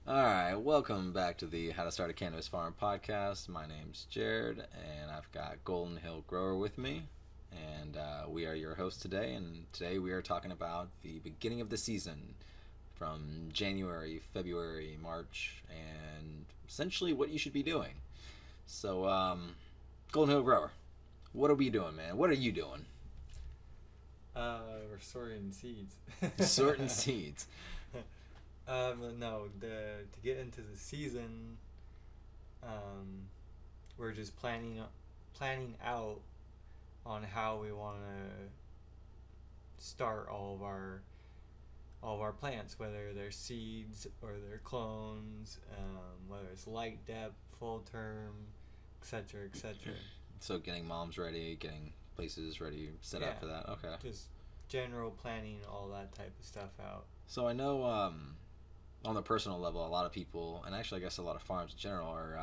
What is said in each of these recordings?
All right, welcome back to the How to Start a Cannabis Farm podcast. My name's Jared, and I've got Golden Hill Grower with me, and we are your hosts today. And today we are talking about the beginning of the season, from January, February, March, and essentially what you should be doing. So, Golden Hill Grower, what are we doing, man? What are you doing? We're sorting seeds. Sorting seeds. No, to get into the season, we're just planning out on how we want to start all of our plants, whether they're seeds or they're clones, whether it's light depth, full term, etc., etc. So, getting moms ready, getting places ready, set up for that. Okay. Just general planning, all that type of stuff out. So I know on the personal level, a lot of people, and actually I guess a lot of farms in general, are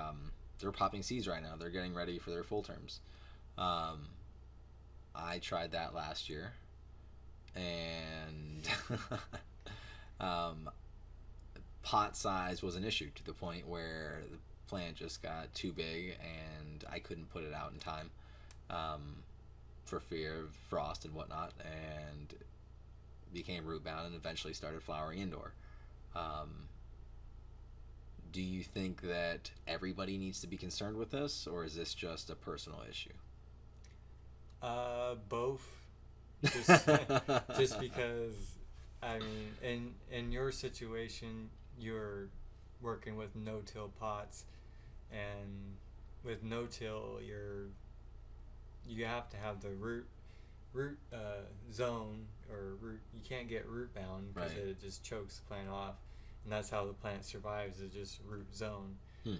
they're popping seeds right now. They're getting ready for their full terms. I tried that last year, and um, pot size was an issue to the point where the plant just got too big, and I couldn't put it out in time for fear of frost and whatnot, and became root bound and eventually started flowering indoor. Um, do you think that everybody needs to be concerned with this, or is this just a personal issue? Both. Just, just because, I mean, in your situation, you're working with no-till pots, and with no-till, you have to have the root zone, or root. You can't get root bound because Right. it just chokes the plant off, and that's how the plant survives, is just root zone. Hmm.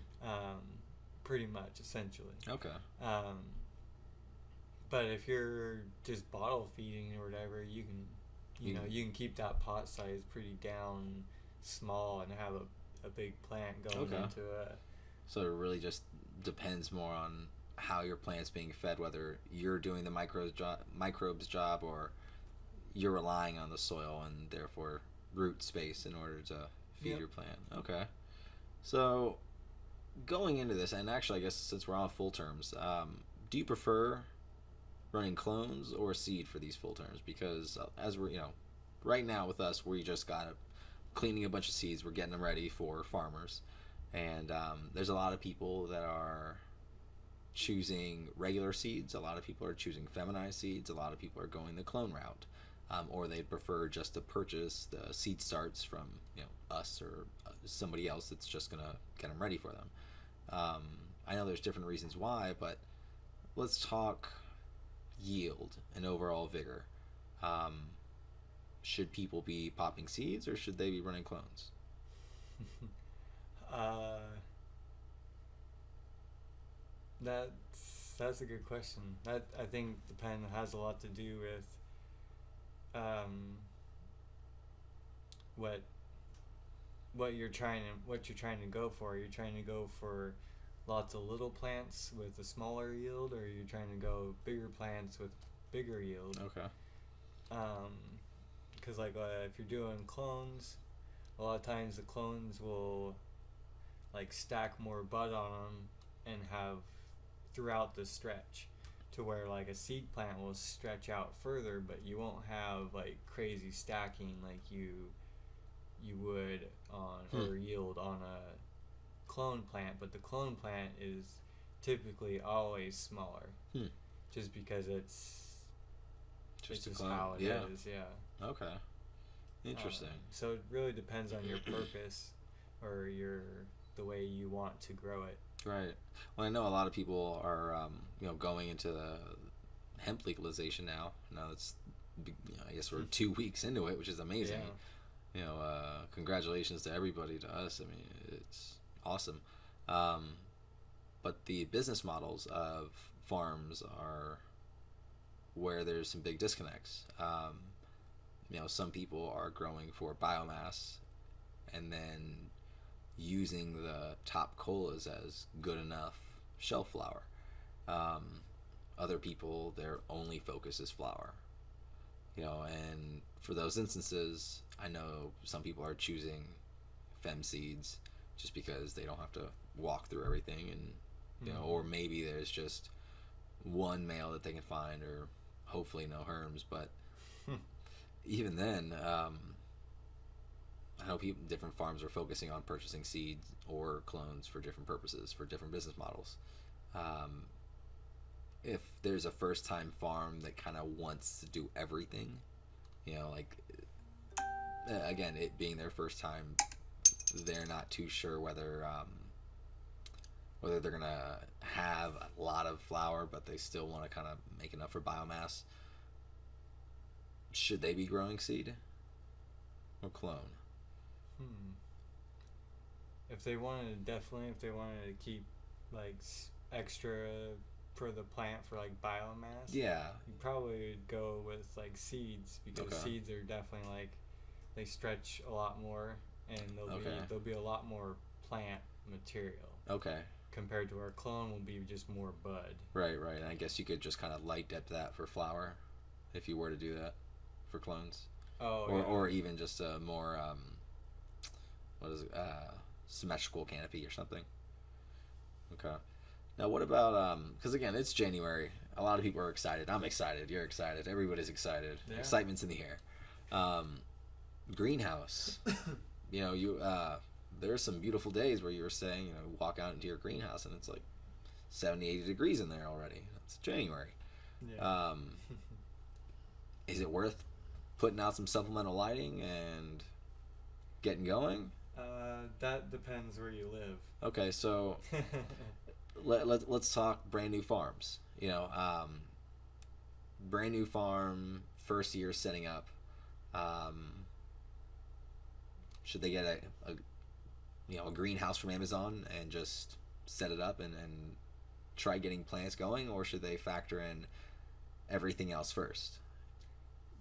Pretty much, essentially. Okay. Um, but if you're just bottle feeding or whatever, you can, you can keep that pot size pretty down small and have a big plant going Okay. into a. So it really just depends more on how your plant's being fed, whether you're doing the microbes job, or you're relying on the soil and therefore root space in order to feed Yep. your plant. Okay. So going into this, and actually, I guess since we're on full terms, do you prefer running clones or seed for these full terms? Because as we're, right now with us, we just got cleaning a bunch of seeds. We're getting them ready for farmers, and there's a lot of people that are choosing regular seeds. A lot of people are choosing feminized seeds. A lot of people are going the clone route, or they'd prefer just to purchase the seed starts from us or somebody else that's just gonna get them ready for them. I know there's different reasons why, but let's talk yield and overall vigor. Um, should people be popping seeds, or should they be running clones? uh, that's a good question. That, I think, has a lot to do with what you're trying to go for. You're trying to go for lots of little plants with a smaller yield, or you're trying to go bigger plants with bigger yield. Okay. Because if you're doing clones, a lot of times the clones will stack more bud on them and have throughout the stretch, to where a seed plant will stretch out further, but you won't have crazy stacking like you would on or yield on a clone plant. But the clone plant is typically always smaller, just because it's Just a just clone. how it Yeah. is. Yeah. Okay. Interesting. So it really depends on your purpose, or the way you want to grow it. Right. Well, I know a lot of people are, going into the hemp legalization now. Now it's, I guess we're 2 weeks into it, which is amazing. Congratulations to everybody, to us. I mean, it's awesome. But the business models of farms are where there's some big disconnects. Some people are growing for biomass and then using the top colas as good enough shelf flower. Other people, their only focus is flower. And for those instances, I know some people are choosing fem seeds just because they don't have to walk through everything, and or maybe there's just one male that they can find, or hopefully no herms. But even then, I know different farms are focusing on purchasing seeds or clones for different purposes, for different business models. If there's a first time farm that kind of wants to do everything, like again, it being their first time, they're not too sure whether they're gonna have a lot of flower, but they still want to kind of make enough for biomass. Should they be growing seed or clone? If they wanted to keep like extra for the plant for like biomass, Yeah. you probably would go with like seeds, because Okay. seeds are definitely like, they stretch a lot more, and there'll be a lot more plant material Okay. compared to our clone will be just more bud. Right. And I guess you could just kind of light dip that for flower, if you were to do that for clones, Oh, or even just a more what is it? Symmetrical canopy or something. Okay. Now, what about because again, it's January. A lot of people are excited. I'm excited. You're excited. Everybody's excited. Yeah. Excitement's in the air. Greenhouse. There are some beautiful days where you were saying, walk out into your greenhouse and it's like 70, 80 degrees in there already. It's January. Yeah. Is it worth putting out some supplemental lighting and getting going? That depends where you live. Okay, so let's talk brand new farms. Brand new farm, first year setting up. Should they get a greenhouse from Amazon and just set it up and try getting plants going, or should they factor in everything else first?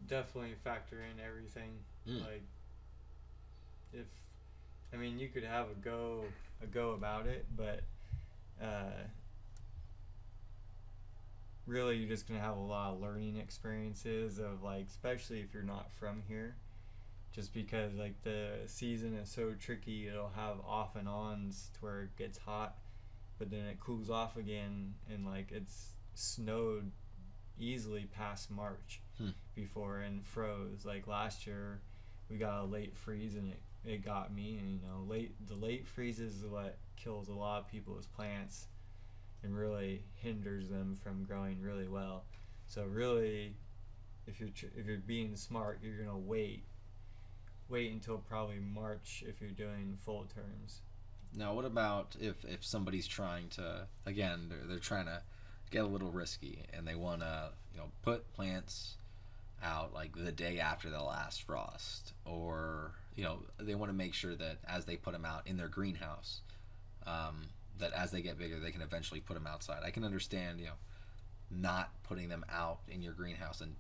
Definitely factor in everything. Like, you could have a go about it, but really you're just gonna have a lot of learning experiences of, like, especially if you're not from here, just because like the season is so tricky. It'll have off and ons to where it gets hot, but then it cools off again, and like it's snowed easily past March before and froze. Like last year we got a late freeze, and it got me, and the late freezes is what kills a lot of people's plants and really hinders them from growing really well. So really, if you're being smart, you're gonna wait until probably March if you're doing full terms. Now, what about if somebody's trying to, again, they're trying to get a little risky, and they want to put plants out like the day after the last frost, or they want to make sure that as they put them out in their greenhouse, that as they get bigger they can eventually put them outside. I can understand not putting them out in your greenhouse and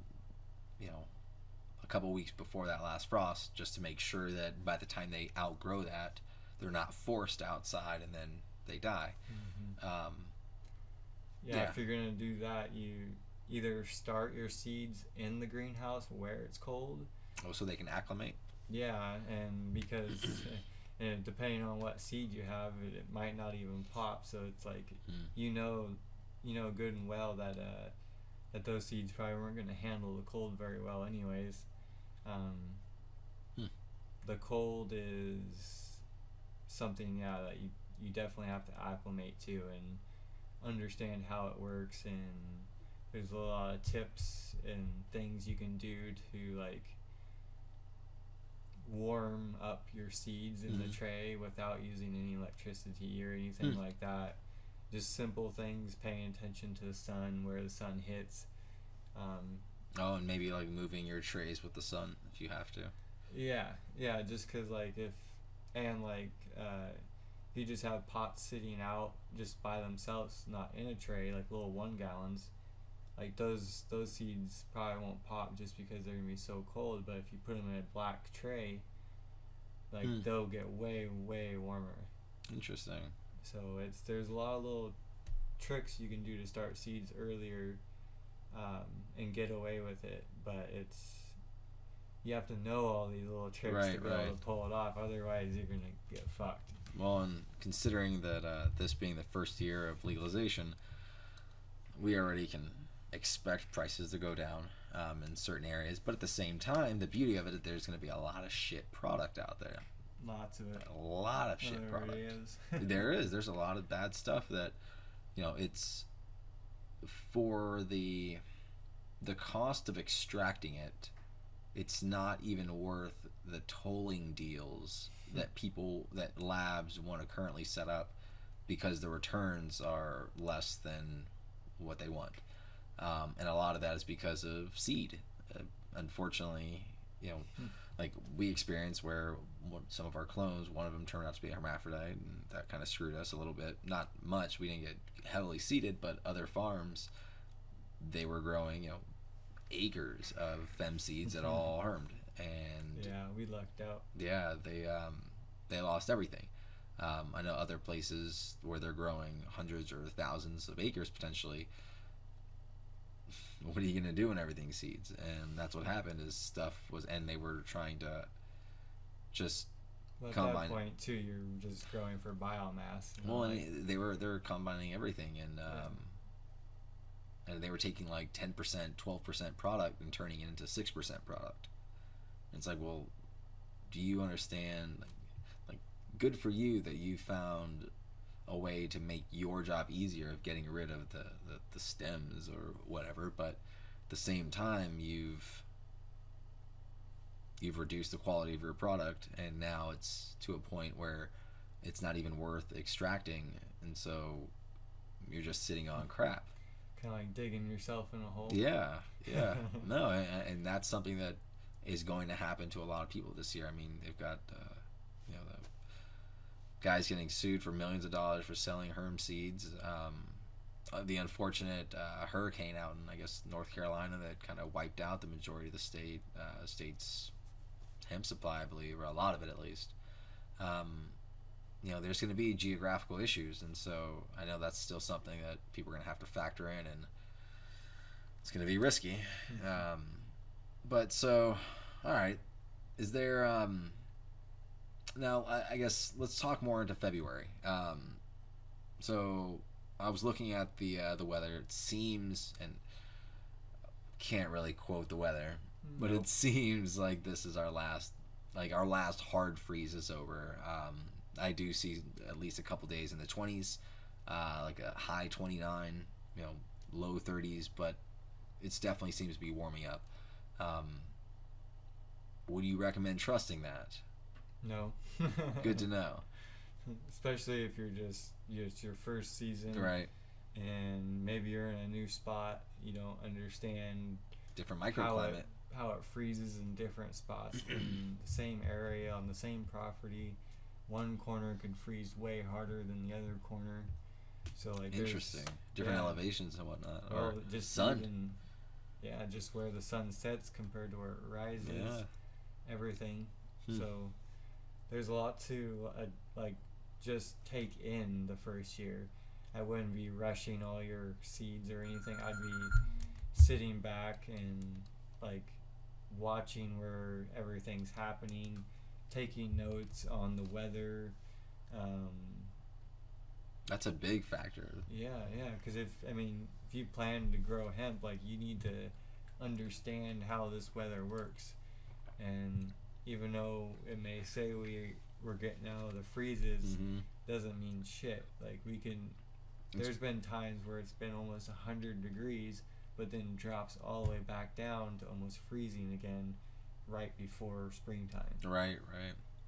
a couple weeks before that last frost, just to make sure that by the time they outgrow that, they're not forced outside and then they die. If you're gonna do that, you either start your seeds in the greenhouse where it's cold. Oh, so they can acclimate. Yeah, and because and depending on what seed you have, it might not even pop. So it's like good and well that that those seeds probably weren't going to handle the cold very well, anyways. The cold is something that you definitely have to acclimate to and understand how it works, and there's a lot of tips and things you can do to like warm up your seeds in the tray without using any electricity or anything like that. Just simple things, paying attention to the sun, where the sun hits. And maybe like moving your trays with the sun if you have to. Yeah, just because like if you just have pots sitting out just by themselves, not in a tray, like little 1 gallons, like those seeds probably won't pop just because they're gonna be so cold. But if you put them in a black tray, like they'll get way warmer. Interesting. So there's a lot of little tricks you can do to start seeds earlier, and get away with it. But you have to know all these little tricks to be able to pull it off. Otherwise, you're gonna get fucked. Well, and considering that this being the first year of legalization, we already can expect prices to go down in certain areas. But at the same time, the beauty of it is there's going to be a lot of shit product out there. Lots of it. A lot of shit There product. already is. There is. There's a lot of bad stuff that, it's for the cost of extracting it. It's not even worth the tolling deals that labs want to currently set up, because the returns are less than what they want, and a lot of that is because of seed. Unfortunately, like we experienced where some of our clones, one of them turned out to be a hermaphrodite, and that kind of screwed us a little bit. Not much. We didn't get heavily seeded, but other farms, they were growing, acres of fem seeds that all hermed, and Yeah, we lucked out. yeah, they lost everything. I know other places where they're growing hundreds or thousands of acres potentially. What are you gonna do when everything seeds? And that's what happened. Is stuff was, and they were trying to just But at combine. that point too, you're just growing for biomass. Well, and they're combining everything, and they were taking like 10%, 12% product and turning it into 6% product. And it's like, well, do you understand? Like, good for you that you found a way to make your job easier of getting rid of the stems or whatever, but at the same time you've reduced the quality of your product, and now it's to a point where it's not even worth extracting, and so you're just sitting on crap. Kind of like digging yourself in a hole. Yeah. No, and that's something that is going to happen to a lot of people this year. I mean, they've got the guys getting sued for millions of dollars for selling herm seeds. The unfortunate hurricane out in, I guess, North Carolina that kind of wiped out the majority of the state's hemp supply, I believe, or a lot of it at least. There's going to be geographical issues, and so I know that's still something that people are going to have to factor in, and it's going to be risky. But so, all right, is there now? I guess let's talk more into February. So I was looking at the weather. It seems, and can't really quote the weather, but Nope. it seems like this is our last hard freeze is over. I do see at least a couple days in the 20s, like a high 29, low 30s, but it definitely seems to be warming up. Would you recommend trusting that? No. Good to know. Especially if you're just your first season, Right. and maybe you're in a new spot. You don't understand Different how microclimate. how it freezes in different spots in the same area on the same property. One corner could freeze way harder than the other corner. So like Interesting. Different yeah. elevations and whatnot. Or Or just sun. even, just where the sun sets compared to where it rises. Yeah. Everything. Hmm. So there's a lot to like just take in the first year. I wouldn't be rushing all your seeds or anything. I'd be sitting back and like watching where everything's happening, taking notes on the weather. That's a big factor. Yeah, because if you plan to grow hemp, like you need to understand how this weather works, and even though it may say we're getting out of the freezes, Mm-hmm. doesn't mean shit. Like we can. There's been times where it's been almost 100 degrees, but then drops all the way back down to almost freezing again, right before springtime. Right.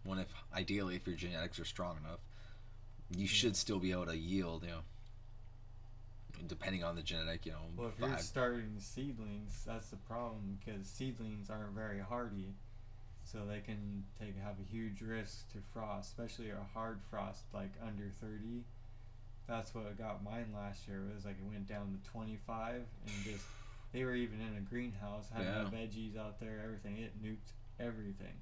When ideally, if your genetics are strong enough, you should still be able to yield, depending on the genetic, Well, if you're starting seedlings, that's the problem, because seedlings aren't very hardy, so they can have a huge risk to frost, especially a hard frost like under 30. That's what got mine last year. It was like it went down to 25, and just they were even in a greenhouse, had Yeah. no veggies out there, everything. It nuked everything.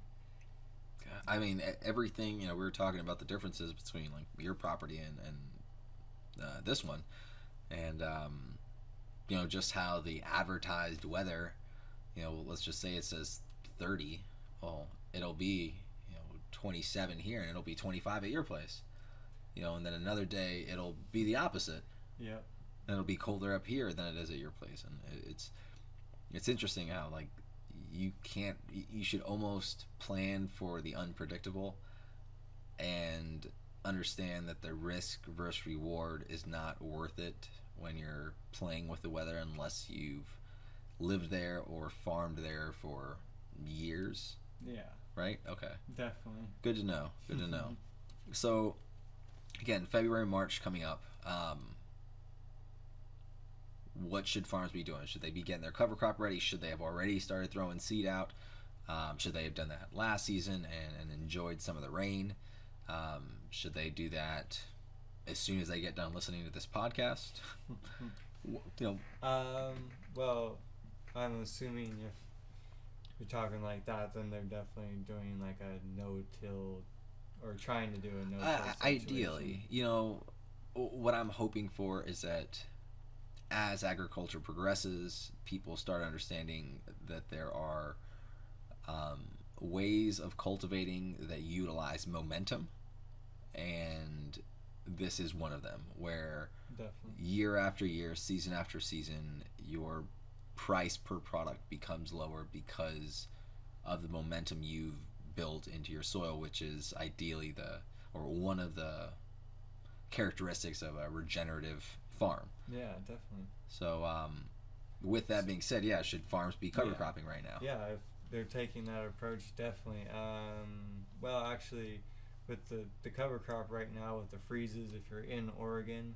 I mean, everything, we were talking about the differences between like your property and this one, and just how the advertised weather, let's just say it says 30, well, it'll be 27 here and it'll be 25 at your place. and then another day it'll be the opposite. Yep. And it'll be colder up here than it is at your place, and it's interesting how like you should almost plan for the unpredictable and understand that the risk versus reward is not worth it when you're playing with the weather unless you've lived there or farmed there for years. Yeah. Right? Okay. Definitely. Good to know. Good to know. So, again, February, March coming up. What should farms be doing? Should they be getting their cover crop ready? Should they have already started throwing seed out? Should they have done that last season and enjoyed some of the rain? Should they do that as soon as they get done listening to this podcast? Well, I'm assuming if you're talking like that, then they're definitely doing like a no-till or trying to do a no-till ideally, what I'm hoping for is that as agriculture progresses, people start understanding that there are ways of cultivating that utilize momentum, and this is one of them, where definitely year after year, season after season, your price per product becomes lower because of the momentum you've built into your soil, which is ideally one of the characteristics of a regenerative farm. Yeah, definitely. So, with that being said, should farms be cover cropping right now? Yeah, if they're taking that approach, definitely. Well, actually, with the cover crop right now, with the freezes, if you're in Oregon,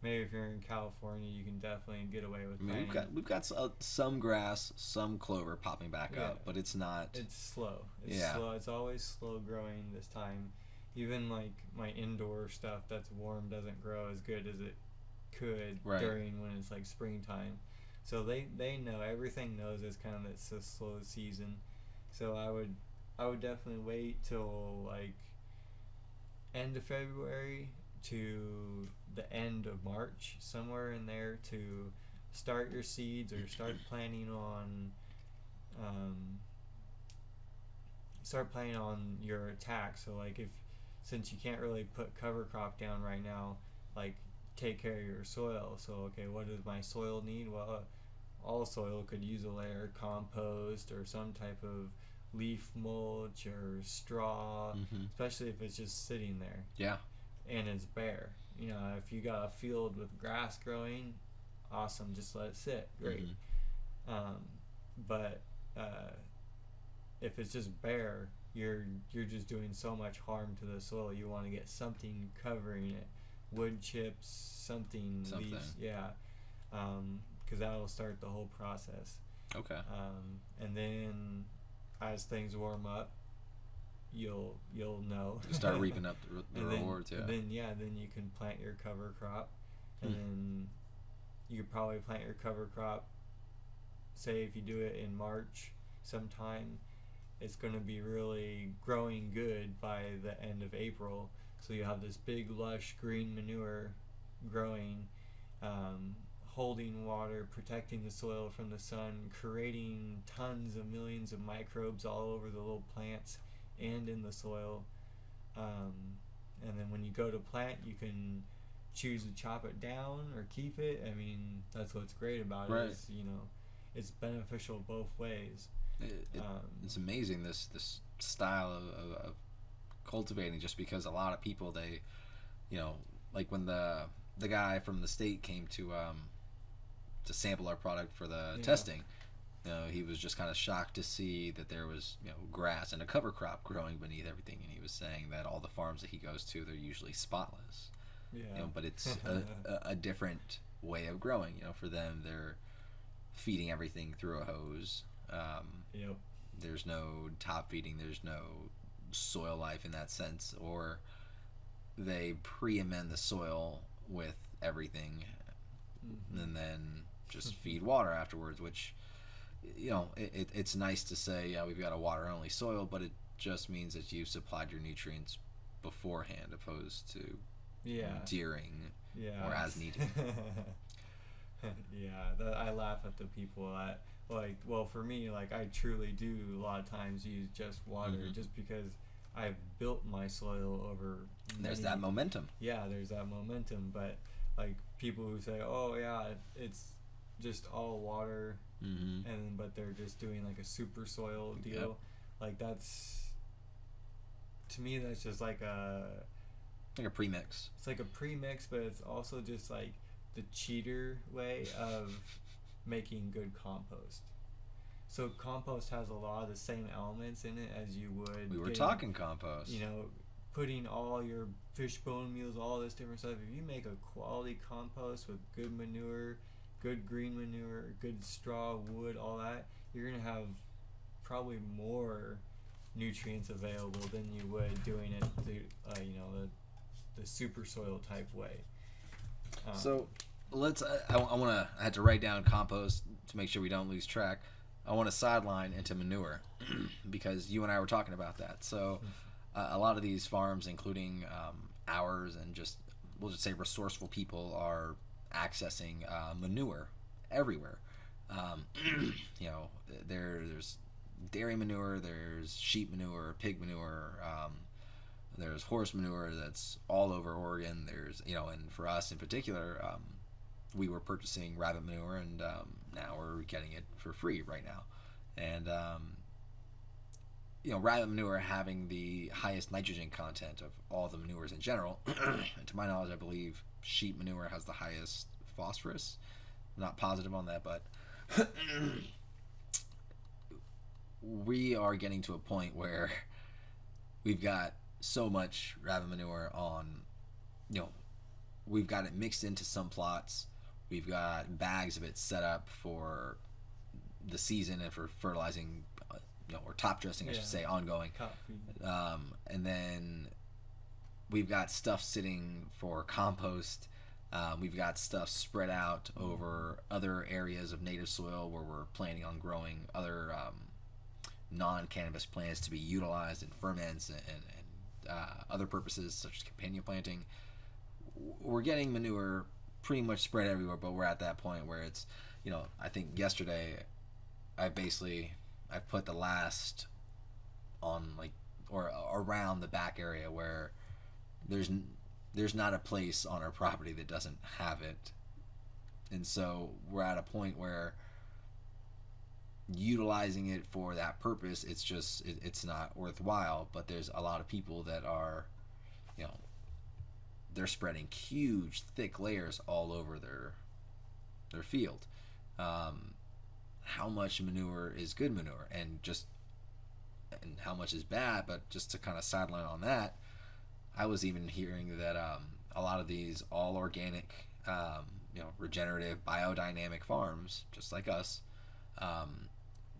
maybe if you're in California, you can definitely get away with. I mean, we've got some grass, some clover popping back up, but it's not. It's slow. It's slow. It's always slow growing this time. Even like my indoor stuff that's warm doesn't grow as good as it could during when it's like springtime. So they know, everything knows it's kind of it's a slow season. So I would definitely wait till like end of February to the end of March, somewhere in there, to start your seeds or start planning on your attack. So like since you can't really put cover crop down right now, like take care of your soil. So okay, what does my soil need? Well, all soil could use a layer of compost or some type of leaf mulch or straw, especially if it's just sitting there. Yeah. And it's bare. If you got a field with grass growing, awesome, just let it sit. Great. But if it's just bare, you're just doing so much harm to the soil. You want to get something covering it, wood chips, something. Leaves, because that'll start the whole process. Okay. And then as things warm up, you'll know. Start reaping up the rewards. Then you can plant your cover crop, and then you could probably plant your cover crop. Say if you do it in March sometime, it's going to be really growing good by the end of April. So you have this big lush green manure growing, holding water, protecting the soil from the sun, creating tons of millions of microbes all over the little plants and in the soil. And then when you go to plant, you can choose to chop it down or keep it. I mean, that's what's great about it. Is, it's beneficial both ways. It's amazing this style of cultivating, just because a lot of people, they, like when the guy from the state came to sample our product for the testing, he was just kind of shocked to see that there was grass and a cover crop growing beneath everything, and he was saying that all the farms that he goes to, they're usually spotless. But it's a different way of growing. For them, they're feeding everything through a hose. There's no top feeding, there's no soil life in that sense, or they pre-amend the soil with everything and then just feed water afterwards, which it's nice to say we've got a water only soil, but it just means that you've supplied your nutrients beforehand, opposed to during or as needed. I laugh at the people that for me, I truly do a lot of times use just water, just because I've built my soil over. There's that momentum. Yeah, there's that momentum. But like people who say, "Oh yeah, it's just all water," and but they're just doing like a super soil deal. Yep. Like that's, to me, that's just like a premix. It's like a premix, but it's also just like the cheater way of making good compost. So compost has a lot of the same elements in it as you would. We were talking compost. You know, putting all your fish bone meals, all this different stuff. If you make a quality compost with good manure, good green manure, good straw, wood, all that, you're gonna have probably more nutrients available than you would doing it the the super soil type way. So let's. I had to write down compost to make sure we don't lose track. I want to sideline into manure because you and I were talking about that. So a lot of these farms, including ours, and we'll just say resourceful people, are accessing manure everywhere. You know, there's dairy manure, there's sheep manure, pig manure. There's horse manure that's all over Oregon. There's, and for us in particular, we were purchasing rabbit manure, and now we're getting it for free right now. And rabbit manure having the highest nitrogen content of all the manures in general. And to my knowledge, I believe sheep manure has the highest phosphorus. I'm not positive on that, but we are getting to a point where we've got so much rabbit manure on, we've got it mixed into some plots. We've got bags of it set up for the season and for fertilizing, or top dressing, I should say, ongoing. And then we've got stuff sitting for compost. We've got stuff spread out over other areas of native soil where we're planning on growing other non-cannabis plants to be utilized in ferments and other purposes such as companion planting. We're getting manure pretty much spread everywhere, but we're at that point where it's, I think yesterday I've put the last on or around the back area where there's not a place on our property that doesn't have it. And so we're at a point where utilizing it for that purpose, it's not worthwhile. But there's a lot of people that are, they're spreading huge thick layers all over their field. How much manure is good manure and how much is bad? But just to kind of sideline on that, I was even hearing that a lot of these all organic, regenerative, biodynamic farms, just like us,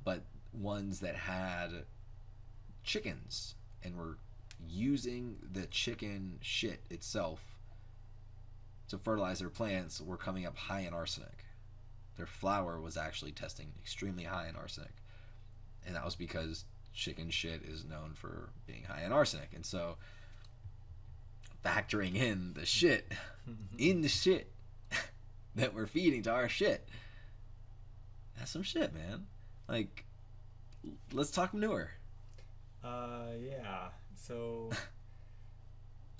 but ones that had chickens and were using the chicken shit itself to fertilize their plants, were coming up high in arsenic. Their flour was actually testing extremely high in arsenic, and that was because chicken shit is known for being high in arsenic. And so factoring in the shit in the shit that we're feeding to our shit, that's some shit, man. Like, let's talk manure. Yeah. So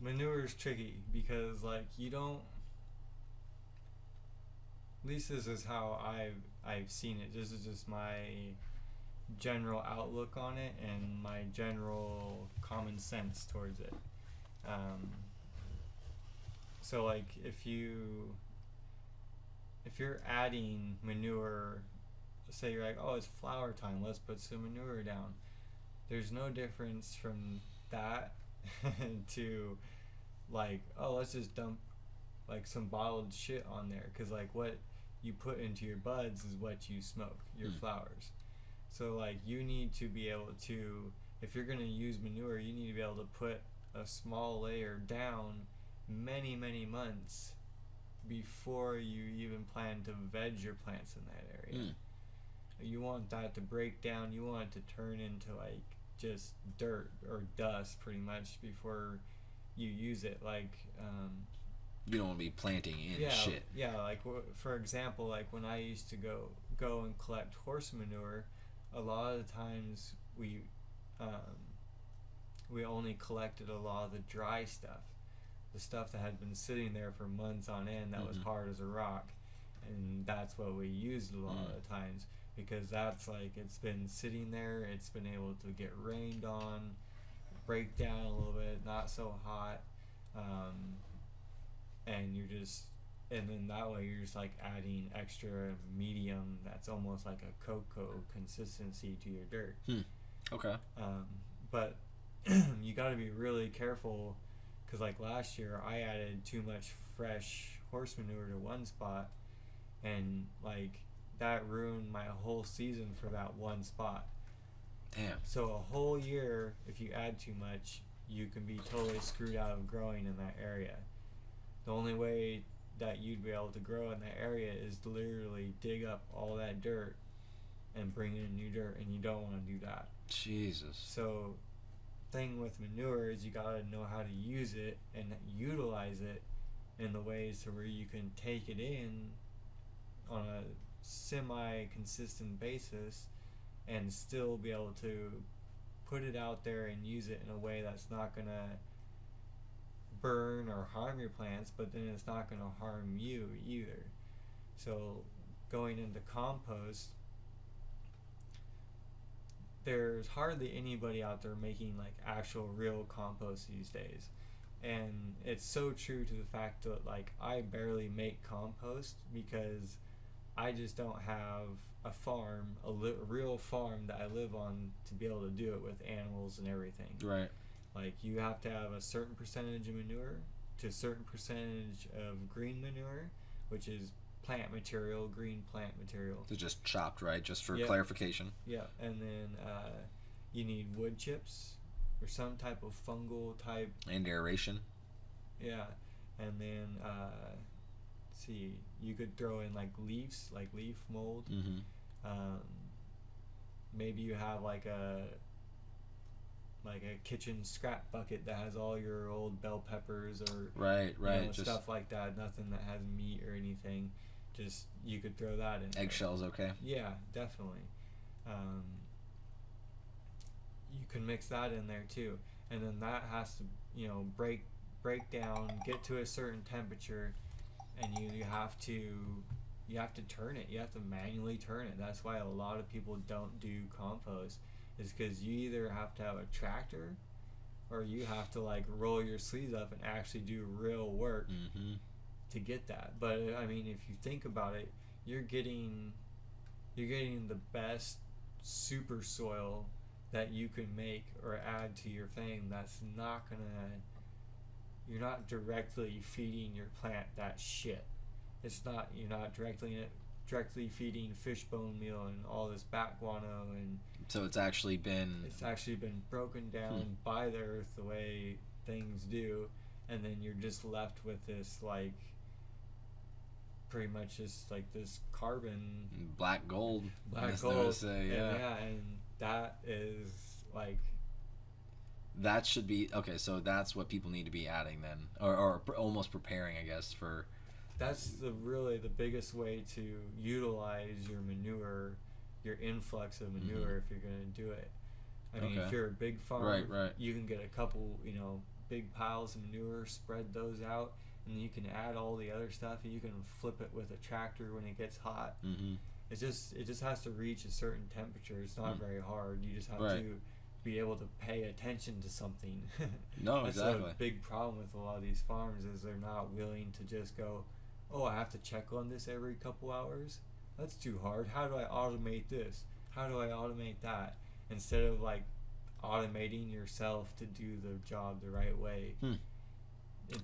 manure is tricky because you don't. At least this is how I've seen it. This is just my general outlook on it and my general common sense towards it. So if you're adding manure, say you're like, oh, it's flower time, let's put some manure down. There's no difference from that to oh, let's just dump some bottled shit on there, because what you put into your buds is what you smoke, your flowers. So you need to be able to, if you're going to use manure, you need to be able to put a small layer down many months before you even plan to veg your plants in that area. You want that to break down, you want it to turn into just dirt or dust pretty much before you use it. You don't want to be planting in shit. Yeah, for example, when I used to go and collect horse manure, a lot of the times we only collected a lot of the dry stuff, the stuff that had been sitting there for months on end that was hard as a rock, and that's what we used a lot of the times, because that's like, it's been sitting there, it's been able to get rained on, break down a little bit, not so hot, and and then that way you're just like adding extra medium that's almost like a cocoa consistency to your dirt. Okay. But you got to be really careful, because like last year I added too much fresh horse manure to one spot, and like that ruined my whole season for that one spot. Damn. So a whole year, if you add too much, you can be totally screwed out of growing in that area. The only way that you'd be able to grow in that area is to literally dig up all that dirt and bring in new dirt, and you don't want to do that. Jesus. So thing with manure is you got to know how to use it and utilize it in the ways to where you can take it in on a semi-consistent basis and still be able to put it out there and use it in a way that's not going to burn or harm your plants, but then it's not going to harm you either. So going into compost, there's hardly anybody out there making like actual real compost these days, and it's so true to the fact that like I barely make compost because I just don't have a farm, a real farm that I live on to be able to do it with animals and everything. Right. Like you have to have a certain percentage of manure to a certain percentage of green manure, which is plant material, green plant material. It's just chopped, right? Just for Yep. clarification. Yeah, and then you need wood chips or some type of fungal type. And aeration. Yeah, and then let's see, you could throw in like leaves, like leaf mold. Maybe you have like a kitchen scrap bucket that has all your old bell peppers or right, just stuff like that. Nothing that has meat or anything. Just you could throw that in. Eggshells, okay. Yeah, definitely. You can mix that in there too, and then that has to break down, get to a certain temperature, and you have to turn it. You have to manually turn it. That's why a lot of people don't do compost, is because you either have to have a tractor or you have to like roll your sleeves up and actually do real work to get that. But I mean, if you think about it, you're getting the best super soil that you can make or add to your thing. That's not gonna, you're not directly feeding your plant that shit. You're not directly feeding fish bone meal and all this bat guano, and so it's actually been broken down by the earth the way things do, and then you're just left with this like pretty much just like this carbon black gold. Say, yeah. And that is like, that should be okay. So that's what people need to be adding then, or almost preparing, I guess, for. That's the biggest way to utilize your manure, your influx of manure, if you're going to do it. I mean, if you're a big farm, right. you can get a couple, big piles of manure, spread those out, and you can add all the other stuff. And you can flip it with a tractor when it gets hot. It just has to reach a certain temperature. It's not very hard. You just have to be able to pay attention to something. No, That's exactly. a big problem with a lot of these farms, is they're not willing to just go, oh, I have to check on this every couple hours? That's too hard. How do I automate this? How do I automate that? Instead of like automating yourself to do the job the right way and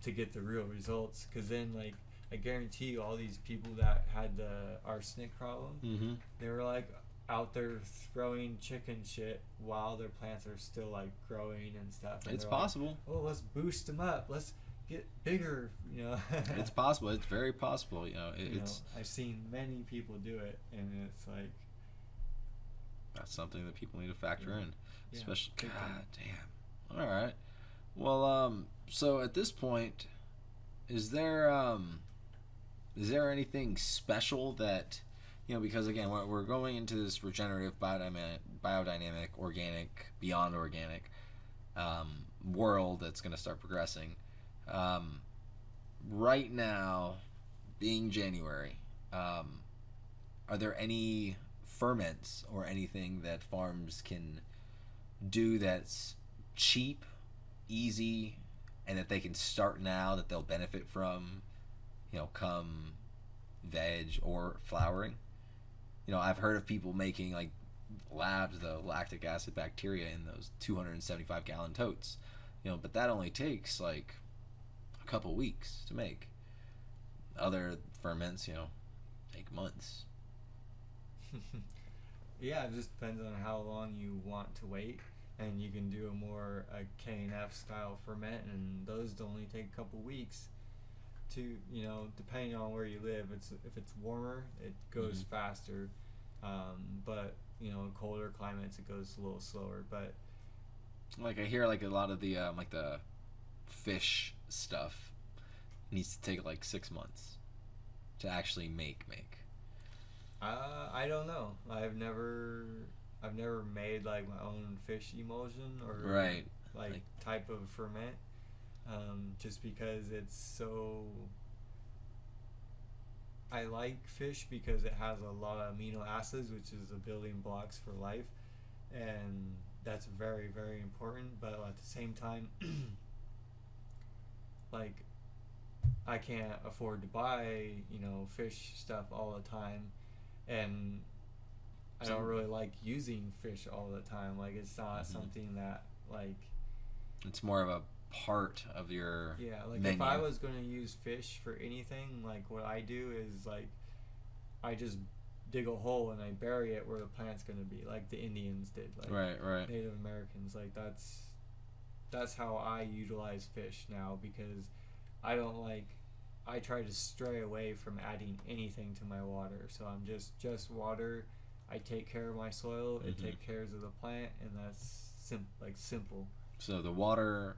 to get the real results. Because then, like, I guarantee you, all these people that had the arsenic problem, they were like out there throwing chicken shit while their plants are still like growing and stuff. And it's possible. Like, oh, let's boost them up. Let's get bigger. It's possible. It's very possible. It's. I've seen many people do it, and it's like. That's something that people need to factor in, especially. God damn. All right. Well, so at this point, is there anything special that, because again we're going into this regenerative, biodynamic, organic, beyond organic. world that's going to start progressing. Um, right now, being January, are there any ferments or anything that farms can do that's cheap, easy, and that they can start now that they'll benefit from, come veg or flowering? I've heard of people making like labs the lactic acid bacteria in those 275-gallon totes, but that only takes like a couple weeks to make. Other ferments, take months. Yeah, it just depends on how long you want to wait, and you can do a K&F style ferment, and those only take a couple weeks. To depending on where you live, if it's warmer, it goes faster, but in colder climates it goes a little slower. But like I hear like a lot of the like the fish stuff needs to take like 6 months to actually make. I don't know. I've never made like my own fish emulsion or Right. like type of ferment, just because it's so. I like fish because it has a lot of amino acids, which is the building blocks for life, and that's very, very important. But at the same time, like, I can't afford to buy fish stuff all the time, and I don't really like using fish all the time. Like, it's not something that like. It's more of a part of your like menu. If I was going to use fish for anything, like what I do is like I just dig a hole and I bury it where the plant's going to be, like the Indians did, like right. Native Americans. Like that's how I utilize fish now, because I try to stray away from adding anything to my water. So I'm just water. I take care of my soil, it takes care of the plant, and that's simple. So the water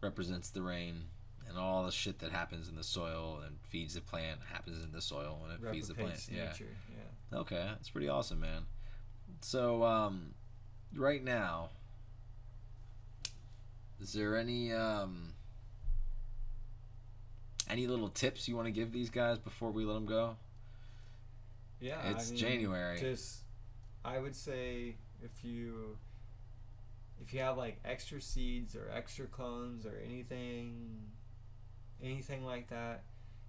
represents the rain, and all the shit that happens in the soil and feeds the plant happens in the soil, and it feeds the plant. Nature, yeah. Okay, that's pretty awesome, man. So right now, is there any little tips you want to give these guys before we let them go? Yeah, it's January. I would say if you have like extra seeds or extra clones or anything like that,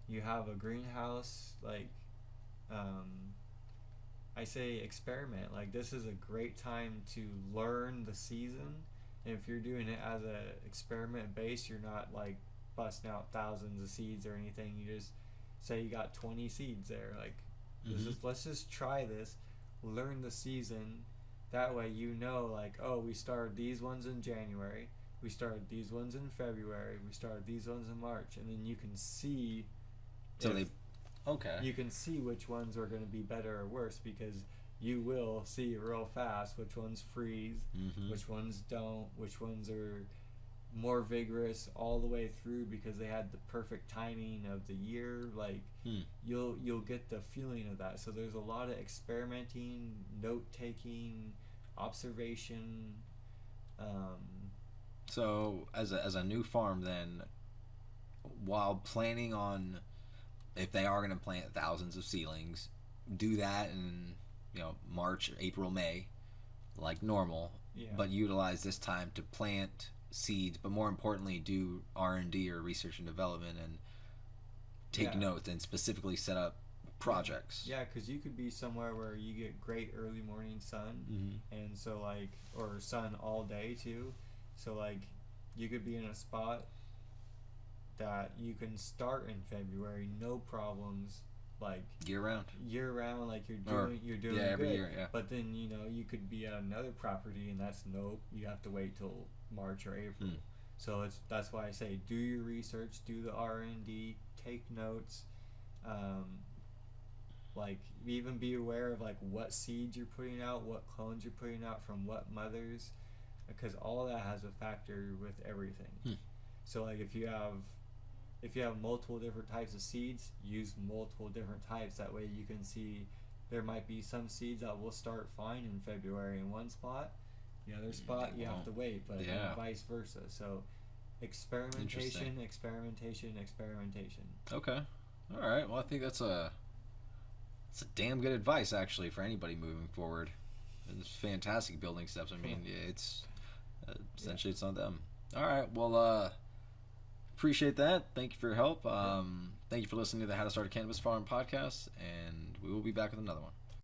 you have a greenhouse, like I say experiment. Like, this is a great time to learn the season, and if you're doing it as a experiment base, you're not like busting out thousands of seeds or anything. You just say you got 20 seeds there, like let's just try this, learn the season. That way like, oh, we started these ones in January, we started these ones in February, we started these ones in March, and then you can see you can see which ones are going to be better or worse, because you will see real fast which ones freeze, which ones don't, which ones are more vigorous all the way through because they had the perfect timing of the year. Like, you'll get the feeling of that. So there's a lot of experimenting, note taking, observation. So as a new farm, then, while planning on, if they are going to plant thousands of seedlings, do that in March, April, May, like normal, but utilize this time to plant seeds, but more importantly do R&D or research and development, and take notes and specifically set up projects. Yeah, because you could be somewhere where you get great early morning sun, and so like, or sun all day too, so like you could be in a spot that you can start in February, no problems, like year round, like you're doing every good. year. But then you could be at another property and that's nope, you have to wait till March or April. So that's why I say do your research, do the R&D, take notes, like even be aware of like what seeds you're putting out, what clones you're putting out from what mothers, because all that has a factor with everything. So like if you have multiple different types of seeds, use multiple different types. That way you can see there might be some seeds that will start fine in February in one spot, The other spot you have to wait, but Yeah. vice versa. So experimentation, experimentation, experimentation. Okay. All right. Well, I think that's a damn good advice actually for anybody moving forward. And it's fantastic building steps. I mean, it's essentially it's on them. All right. Well, appreciate that. Thank you for your help. Thank you for listening to the How to Start a Cannabis Farm podcast, and we will be back with another one.